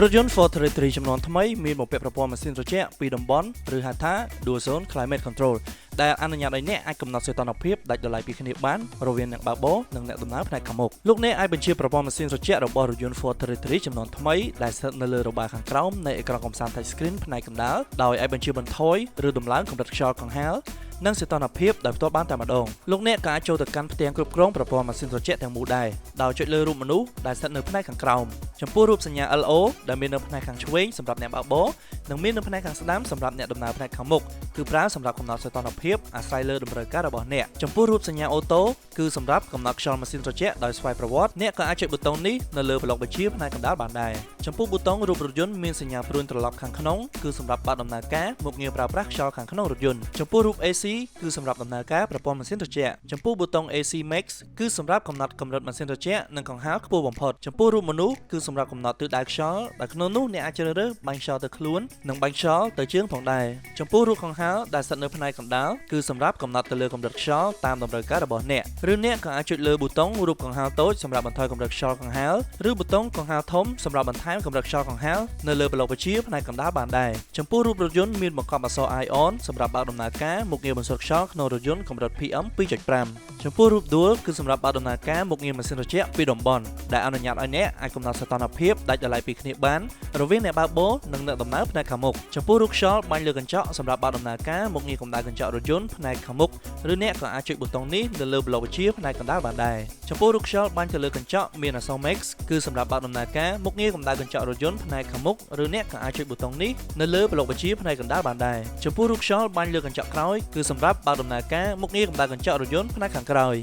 รถยนต์ Ford Territory จำนวนថ្មីមានបំពាក់ប្រព័ន្ធម៉ាស៊ីនត្រជាក់ពីតំបន់ឬហៅថា Dual Zone Climate Control ដែលអនុញ្ញាតឲ្យអ្នកអាចកំណត់សីតុណ្ហភាពដាច់ដោយឡែកពីគ្នាបានរវាងអ្នកបើកបរនិងអ្នកដំណើរផ្នែកខាងមុខលោកអ្នកអាចបញ្ជាប្រព័ន្ធម៉ាស៊ីនត្រជាក់របស់រថយន្ត Ford Territory ចំនួនថ្មីដែលស្ថិតនៅលើរបារខាងក្រោមនៃអេក្រង់កំសាន្ត Touch Screen ផ្នែកកណ្ដាលដោយអាចបញ្ជាបន្ថយឬដំឡើងកម្រិតខ្យល់កង្ហាលនិងសីតុណ្ហភាពដោយផ្ទាល់បានតែម្ដងលោកអ្នកក៏អាចចូលទៅកាន់ផ្ទាំងគ្រប់គ្រងប្រព័ន្ធម៉ាស៊ីនត្រជាក់ទាំងមូលដែរដោយចុចលើរូបមនុស្សដែលស្ថិតនៅផ្នែកខាងក្រោមចំពោះរូបសញ្ញា LO ដែលមាននៅផ្នែកខាងឆ្វេងសម្រាប់អ្នកបើកបរនិងមាននៅផ្នែកខាងស្ដាំសម្រាប់អ្នកដំណើរផ្នែកខាងមុខគឺប្រើសម្រាប់កំណត់សីតុណ្ហភាពអាស្រ័យលើតម្រូវការរបស់អ្នកចំពោះរូបសញ្ញាអូតូគឺសម្រាប់កំណត់ខ្យល់ម៉ាស៊ីនត្រជាក់ដោយស្វ័យប្រវត្តិអ្នកក៏អាចចុចប៊ូតុងនេះនៅលើប្លុកបញ្ជាផ្នែកកណ្ដាលបានដែរចំពោះប៊ូតុងរូបរថយន្តមានសញ្ញាព្រួញត្រឡប់ខាងក្នុងគឺសម្រាប់បើកដំណើរការមុខងារប្រើប្រាស់ខ្យល់ខាងក្នុងរថយន្តចំពោះរូប AC គឺសម្រាប់ដំណើរការប្រព័ន្ធម៉ាស៊ីនត្រជាក់ចំពោះប៊ូតុង AC Max គឺសម្រាប់កំណត់កម្រិតម៉ាស៊ីនត្រជាក់និងកង្ហារខ្ពស់បំផុតចំពោះរូបមនុស្សគឺសម្រាប់កំណត់ទិសដៅខ្យល់ដែលក្នុងនោះអ្នកអាចជ្រើសរើសបាញ់ខ្យល់ទៅខ្លួននិងបាញ់ខ្យល់ទៅជើងផងដែរចំពោះរូបកង្ហារដែលស្ថិតនៅផ្នែកកណ្ដាលគឺសម្រាប់កំណត់ទៅលើកម្រិតខ្យល់តាមតម្រូវការរបស់អ្នកឬអ្នកក៏អាចចុចលើប៊ូតុងរូបកង្ហារតូចសម្រាប់បន្ថយកម្រិតខ្យល់កង្ហារឬប៊ូតុងកង្ហារធំសម្រាប់បន្ថែមកម្រិតខ្យល់កង្ហារនៅលើប្លុកបញ្ជាផ្នែកកណ្ដាលបានដែរចំពោះរូបរថយន្តមានបង្កប់អក្សរ ION សម្រាប់បើកដំណើរការមុខងារបន្សុទ្ធខ្យល់ក្នុងរថយន្តកម្រិត PM 2.5 ចំពោះរូប Dual គឺសម្រាប់បើកដំណើរការមុខងារម៉ាស៊ីនត្រជាក់ពីតំបន់ដែលអនុញ្ញាតឲ្យអ្នកអាចកំណត់សីតុណ្ហភាពដាច់ដោយឡែកពីគ្នាបានរវាងអ្នកបើកបរនិងអ្នកដំណើរផ្នែកខាងមុខចំពោះរូបខ្យល់បាញ់លើកញ្ចក់សម្រាប់បើកដំណើរការមុខងារកម្ដៅកញ្ចក់រថយន្តផ្នែកខាងមុខឬអ្នកក៏អាចចុចប៊ូតុងនេះនៅលើប្លុកបញ្ជាផ្នែកកណ្ដាលបានដែរចំពោះរូបខ្យល់បាញ់ទៅលើកញ្ចក់មានអក្សរ Max គឺសម្រាប់បើកដំណើរការមុខងារកម្ដៅកញ្ចក់រថយន្តផ្នែកខាងមុខឬអ្នកក៏អាចចុចប៊ូតុងនេះនៅលើប្លុកបញ្ជាផ្នែកកណ្ដាលបានដែរចំពោះរូបខ្យល់បាញ់លើកញ្ចក់ក្រោយគឺសម្រាប់បើកដំណើរការមុខងារកម្ដៅកញ្ចក់រថយន្តផ្នែកខាងក្រោយ